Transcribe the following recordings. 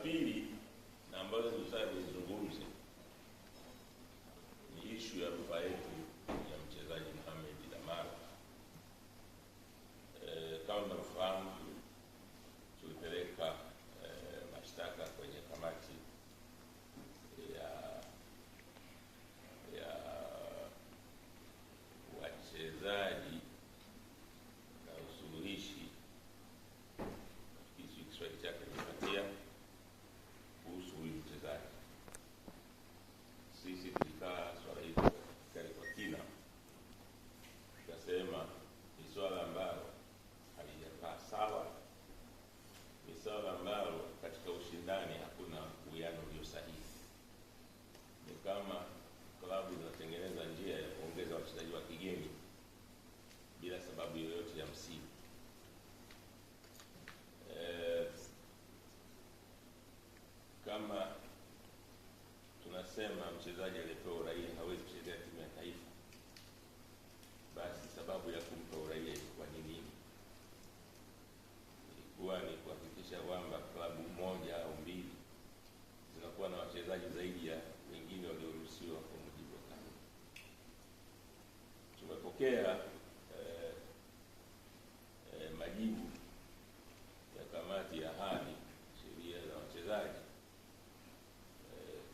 pili na ambalo tunataka kuzungumza ni issue ya rufaa yetu ya mchezaji Mohamed Damaro. Kama mnafahamu, tulipeleka mashtaka kwenye kamati ya wachezaji na usuluhishi, Kiswahili chake nimepatia, kuhusu huyu mchezaji. Sisi tulikaa swala hilo kwa kina, tukasema ni swala ambalo halijakaa sawa, ni swala ambalo katika ushindani hakuna uwiano ulio sahihi. Ni kama klabu zinatengeneza njia ya kuongeza wachezaji wa kigeni bila sababu yoyote ya msingi. Kama tunasema mchezaji aliyepewa uraia hawezi kuchezea timu ya taifa, basi sababu ya kumpa uraia ilikuwa ni nini? Ilikuwa ni kuhakikisha kwamba klabu moja au mbili zinakuwa na wachezaji zaidi ya wengine walioruhusiwa kwa mujibu wa kanuni. Tumepokea majibu ya kamati ya hali sheria za wachezaji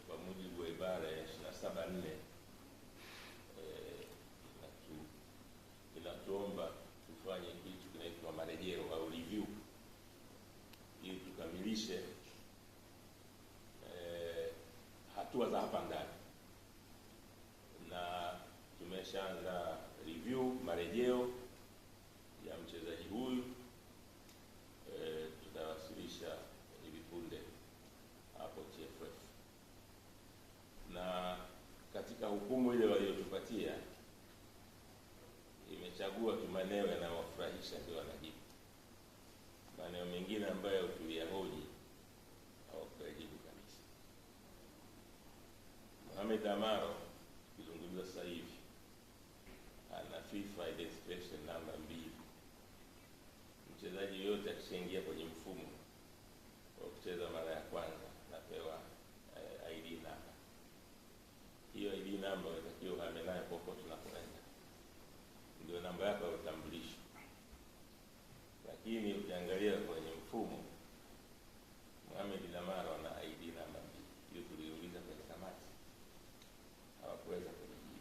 kwa mujibu wa ibara ya 27(4) inatuomba tufanye kitu kinaitwa marejeo au review ili tukamilishe hatua za hapa ndani, na tumeshaanza review marejeo ya mchezaji huyu. Tutawasilisha hivi punde hapo TFF, na katika hukumu ile waliotupatia imechagua tu maneno yanayowafurahisha ndio wanajibu. Maneno mengine ambayo tuliyahoji hawakujibu kabisa. Mohamed Damaro kizungumza sasa hivi ana FIFA identification number 2. Mchezaji yote akishaingia kwenye mfumo wa kucheza mara ya kwanza anapewa ID number. Hiyo ID number unatakiwa uhame nayo popote tunapoenda, ndio namba yako ya utambulisho. Lakini ukiangalia kwenye mfumo, Mohamed Damaro ana ID number 2. Hiyo tuliuliza kwenye kamati, hawakuweza kujibu.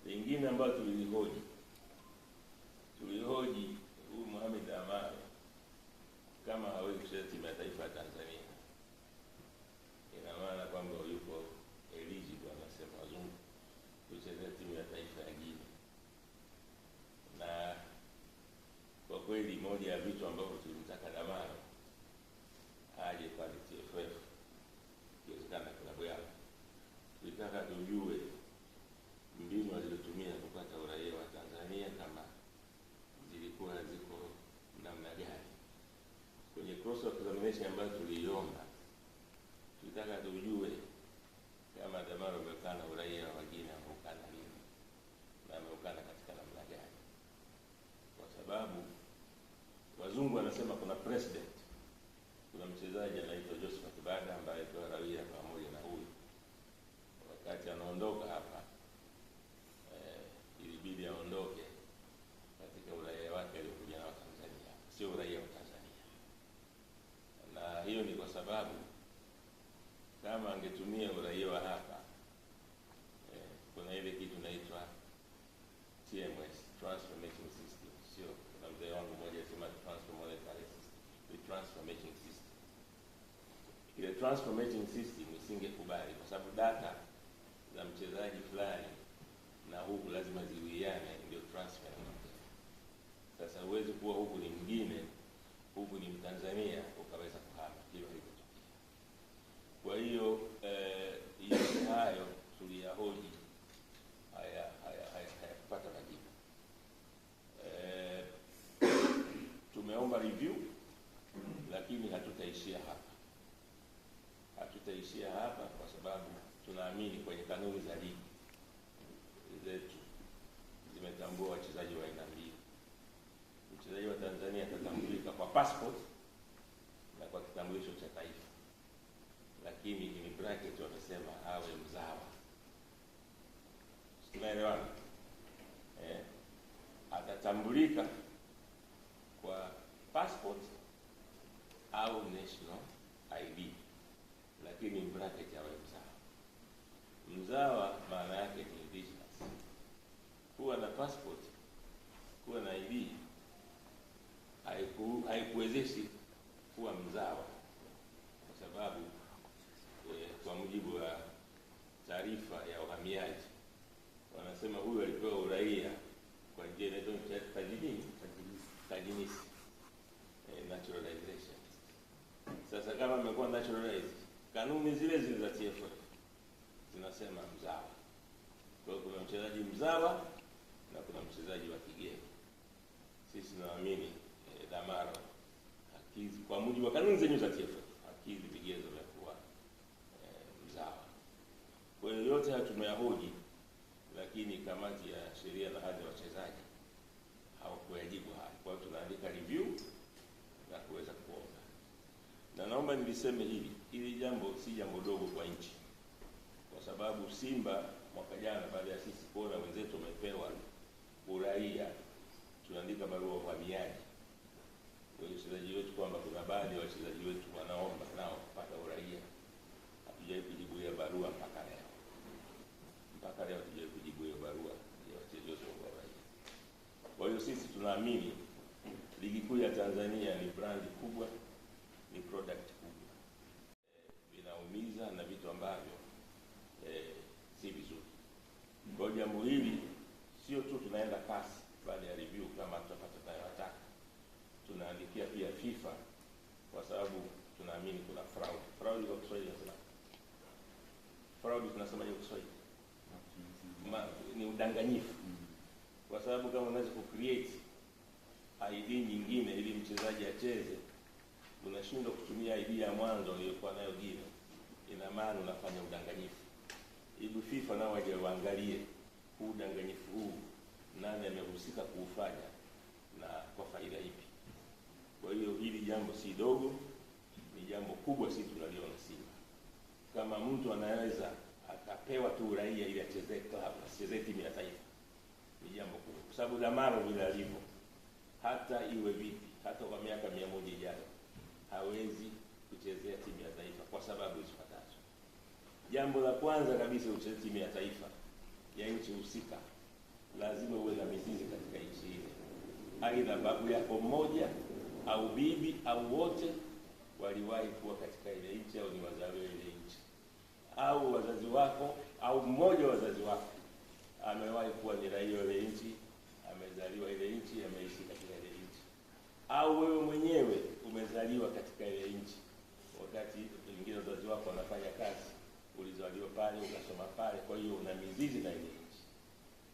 Lingine ambayo tulihoji huyu Mohamed Damaro kama hawezi kucheza timu ya taifa ya Tanzania, ina maana kwamba yuko eligible, wanasema wazungu, kucheza timu ya taifa ya Guinea. Na kwa kweli moja ya vitu ambavyo tulimtaka Damaro aje pale TFF, ikiwezekana klabu yao, tulitaka tujue mbinu walizotumia kupata uraia wa Tanzania kama zilikuwa ziko namna gani. Kwenye cross examination ambayo tuliomba, tulitaka tujue kama Damaro amekana uraia wa Guinea, ameukana nini na ameukana katika namna gani, kwa sababu wazungu wanasema kuna president, kuna mchezaji anaitwa Josephat Bada ambaye alikuwa raia pamoja na huyu. Wakati anaondoka hapa ilibidi aondoke katika uraia wake aliokuja na Tanzania, sio uraia wa Tanzania. Na hiyo ni kwa sababu kama angetumia uraia wa hapa, kuna ile kitu inaitwa TMS, transfer matching system. Sio, kuna mzee wangu mmoja alisema transfer monetary system, the transfer matching system. Ile transfer matching system isingekubali, kwa sababu data za mchezaji fulani na huku lazima ziwiane, ndio transfer. Sasa huwezi kuwa huku ni mwingine, huku ni Mtanzania, ukaweza kuhama. Hilo halikutokea. Kwa hiyo yote hayo tuliyahoji, hayakupata majibu. Tumeomba review, lakini hatutaishia hapa kwa sababu tunaamini kwenye kanuni za ligi zetu zimetambua wachezaji wa aina mbili. Mchezaji wa Tanzania atatambulika kwa passport na kwa kitambulisho cha taifa, lakini in bracket wanasema awe mzawa. Tunaelewana? Atatambulika kwa passport au national ID, lakini in bracket awe mzawa. Mzawa maana yake ni indigenous. Kuwa na passport, kuwa na ID haikuwezeshi kuwa mzawa, kwa sababu kwa mujibu wa taarifa ya uhamiaji wanasema huyu alipewa uraia kwa njia inaitwa tajinisi, naturalization. Sasa kama amekuwa naturalized, kanuni zile zile za TFF zinasema mzawa. Kwa hiyo kuna mchezaji mzawa na kuna mchezaji wa kigeni. Sisi tunaamini Damaro akizi kwa mujibu wa kanuni zenyewe za TFF akizi vigezo vya kuwa mzawa. Kwa hiyo yote haya tumeyahoji, lakini kamati ya sheria na hadhi ya wachezaji hawakuyajibu haya. Kwa hiyo tunaandika review na kuweza kuomba, na naomba niliseme hili jambo si jambo dogo kwa nchi, kwa sababu Simba mwaka jana baada ya sisi kuona wenzetu wamepewa uraia, tunaandika barua uhamiaji kwa wachezaji wetu kwamba kuna baadhi ya wachezaji wetu wanaomba nao kupata uraia. Hatujawahi kujibu hiyo barua mpaka leo. Hatujawahi kujibu hiyo barua ya wachezaji wetu wa uraia. Kwa hiyo sisi tunaamini ligi kuu ya Tanzania ni brand kubwa, ni product kubwa, vinaumiza na vitu ambavyo si vizuri. Kwa jambo hili sio tu tunaenda pasi baada ya review kama tutapata tunayotaka, tunaandikia pia FIFA, kwa sababu tunaamini kuna fraud. Fraud kwa Kiswahili nasema fraud, tunasema kwa Kiswahili ni udanganyifu. Kwa sababu kama unaweza kucreate ID nyingine ili mchezaji acheze, unashindwa kutumia ID ya mwanzo iliyokuwa nayo Gino, ina maana unafanya udanganyifu. Hebu FIFA nao waje waangalie huu udanganyifu huu, nani amehusika kuufanya na kwa faida ipi. Kwa hiyo hili jambo si dogo, ni jambo kubwa. Sisi tunaliona Simba kama mtu anaweza akapewa tu uraia ili achezee club, achezee timu ya taifa, ni jambo kubwa, kwa sababu Damaro vile alivyo, hata iwe vipi, hata kwa miaka 100 ijayo hawezi kuchezea timu ya taifa kwa sababu zifuatazo. Jambo la kwanza kabisa, ucheze timu ya taifa ya nchi husika, lazima uwe na mizizi katika nchi ile. Aidha babu yako mmoja au bibi au wote waliwahi kuwa katika ile nchi, au ni wazaliwa ile nchi, au wazazi wako au mmoja wa wazazi wako amewahi kuwa ni raia ile nchi, amezaliwa ile nchi, ameishi katika ile nchi, au wewe mwenyewe umezaliwa katika ile nchi, wakati wengine wazazi wako wanafanya kazi, ulizaliwa pale, ukasoma pale, kwa hiyo una mizizi na ile nchi.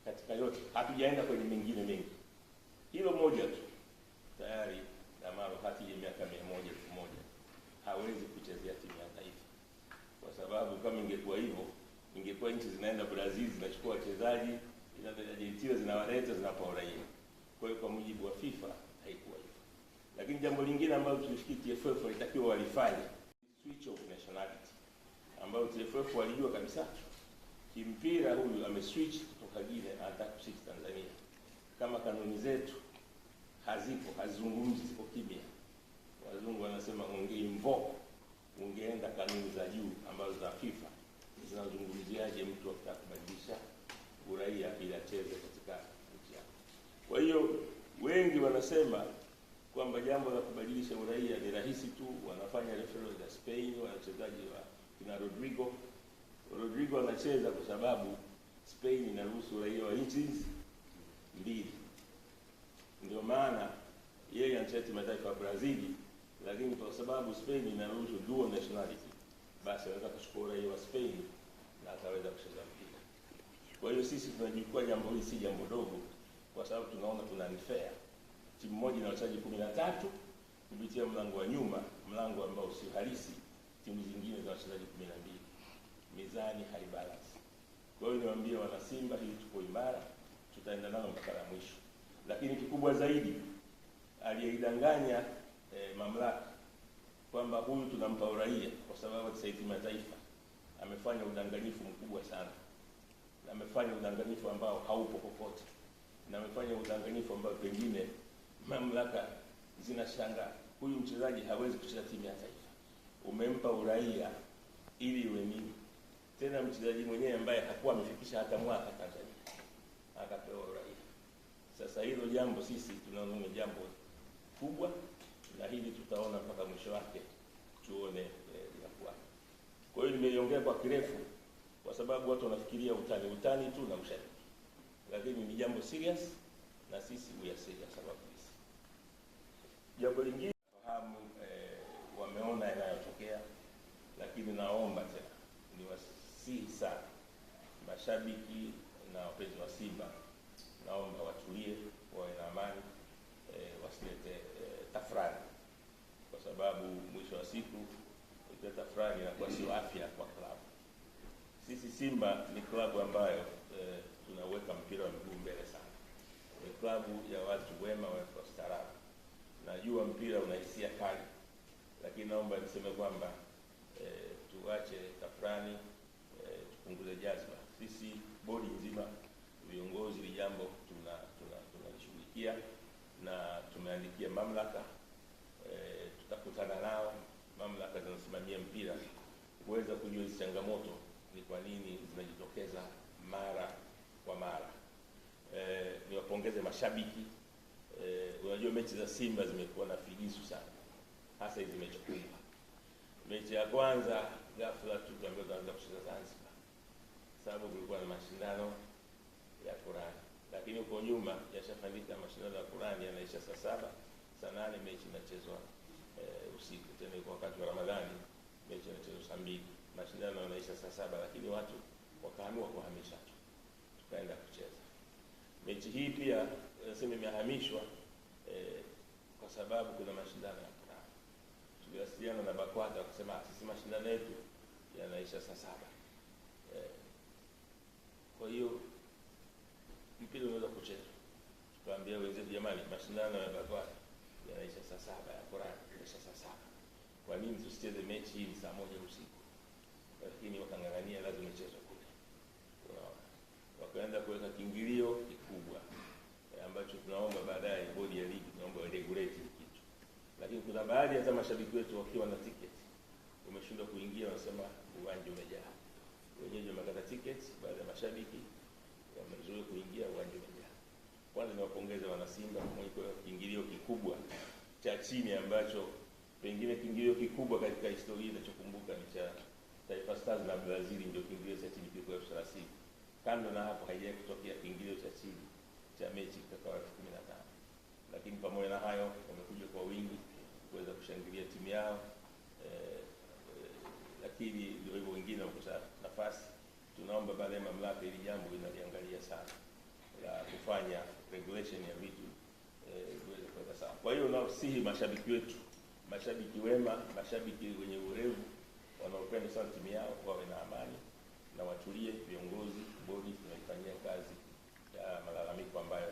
Katika yote hatujaenda kwenye mengine mengi, hilo moja tu tayari Damaro hati ya miaka 100 hawezi kuchezea timu ya taifa, kwa sababu kama ingekuwa hivyo, ingekuwa nchi zinaenda Brazil zinachukua wachezaji, inaenda Argentina zinawaleta, zinapa uraia. Kwa hiyo kwa mujibu wa FIFA haikuwa hivyo. Lakini jambo lingine ambalo tulifikiri TFF walitakiwa walifanye, switch of nationality, ambao TFF walijua kabisa kimpira huyu ameswitch kutoka Guinea anataka kuswitch Tanzania. Kama kanuni zetu hazipo, hazizungumzi, ziko kimya. Wazungu wanasema ungeenda kanuni za juu ambazo za FIFA zinazungumziaje mtu akubadilisha uraia ili acheze katika nchi yake. Kwa hiyo wengi wanasema kwamba jambo la kubadilisha uraia ni rahisi tu, wanafanya reference ya Spain, wachezaji wa kina Rodrigo anacheza kwa sababu Spain inaruhusu uraia wa nchi mbili. Ndio maana yeye anacheza timu ya taifa ya Brazil, lakini kwa sababu Spain inaruhusu dual nationality, basi anaweza kuchukua uraia wa Spain na ataweza kucheza mpira. Kwa hiyo sisi tunajua jambo hili si jambo dogo, kwa sababu tunaona tuna unfair. Timu moja na wachezaji 13 kupitia mlango wa nyuma, mlango ambao si halisi, timu zingine za wachezaji 12. Mizani haibalance. Kwa hiyo niwaambie wana Simba, hili tuko imara, tutaenda nalo mpaka la mwisho. Lakini kikubwa zaidi, aliyeidanganya mamlaka kwamba huyu tunampa uraia kwa sababu sasa timu ya taifa amefanya udanganyifu mkubwa sana, na amefanya udanganyifu ambao haupo popote, na amefanya udanganyifu ambao pengine mamlaka zinashangaa. Huyu mchezaji hawezi kucheza timu ya taifa, umempa uraia ili iwe nini? Tena mchezaji mwenyewe ambaye hakuwa amefikisha hata mwaka Tanzania akapewa uraia. Sasa hilo jambo sisi tunaona ni jambo kubwa, na hili tutaona mpaka mwisho wake tuone linakuwa. Kwa hiyo nimeiongea kwa kirefu kwa sababu watu wanafikiria utani tu na ushabiki, lakini ni jambo serious, na sisi we are serious about this. Jambo lingine fahamu, wameona yanayotokea, lakini naomba tena niwasihi sana mashabiki na wapenzi wa Simba, naomba watulie, wawe na amani, wasilete tafrani, kwa sababu mwisho wa siku kuleta tafrani inakuwa sio afya kwa klabu. Sisi Simba ni klabu ambayo tunaweka mpira wa miguu mbele sana, ni klabu ya watu wema, watu wastaarabu. Najua mpira una hisia kali, lakini naomba niseme kwamba tuache tafrani, tupunguze jazba. Sisi bodi nzima, viongozi, ni jambo tunalishughulikia na tumeandikia mamlaka, tutakutana nao, mamlaka zinasimamia mpira, kuweza kujua hizi changamoto ni kwa nini zinajitokeza mara kwa mara. Niwapongeze mashabiki. Unajua mechi za Simba zimekuwa na figisu sana, hasa hizi mechi kubwa. Mechi ya kwanza ghafla tu tukaambiwa tunaanza kucheza Zanzibar, sababu kulikuwa na mashindano ya Qur'ani, lakini huko nyuma yashafanyika mashindano ya Qur'ani yanaisha saa 7, saa 8 mechi inachezwa usiku. Tena kwa wakati wa Ramadhani mechi inachezwa saa 2, mashindano yanaisha saa 7, lakini watu wakaamua kuhamisha tu, tukaenda kucheza mechi hii. Pia nasema imehamishwa kwa sababu kuna mashindano ya Qur'ani. Tuliwasiliana na BAKWATA wakasema sisi mashindano yetu yanaisha saa 7. Kwa hiyo mpira unaweza kuchezwa. Tukaambia wenzetu, jamani, mashindano ya BAKWATA yanaisha saa 7, ya Qur'ani yanaisha saa 7. Kwa nini tusicheze mechi hii saa 1 usiku? Lakini wakang'ang'ania lazima ichezwe kule. Wakaenda kuweka kiingilio kikubwa ambacho tunaomba baadaye bodi ya ligi tunaomba regulate kitu. Lakini kuna baadhi hata mashabiki wetu wakiwa na ticket wameshindwa kuingia, wanasema uwanja umejaa. Wenyewe wamekata ticket, baada ya mashabiki wamezoea kuingia, uwanja umejaa. Kwanza niwapongeze wana Simba kwa kiingilio kikubwa cha chini, ambacho pengine kiingilio kikubwa katika historia inachokumbuka ni cha Taifa Stars na Brazil, ndio kiingilio cha chini kilikuwa 30. Kando na hapo haijawahi kutokea kiingilio cha chini cha mechi kwa 15. Lakini pamoja na hayo wamekuja kwa wingi kuweza kushangilia timu yao, lakini ndio hivyo, wengine wakosa nafasi. Tunaomba baada ya mamlaka ili jambo linaliangalia sana la kufanya regulation ya vitu iweze kwenda sawa. Kwa hiyo nawasihi mashabiki wetu, mashabiki wema, mashabiki wenye urevu, wanaopenda sana timu yao, wawe na amani na watulie. Viongozi, bodi tunaifanyia kazi ya malalamiko ambayo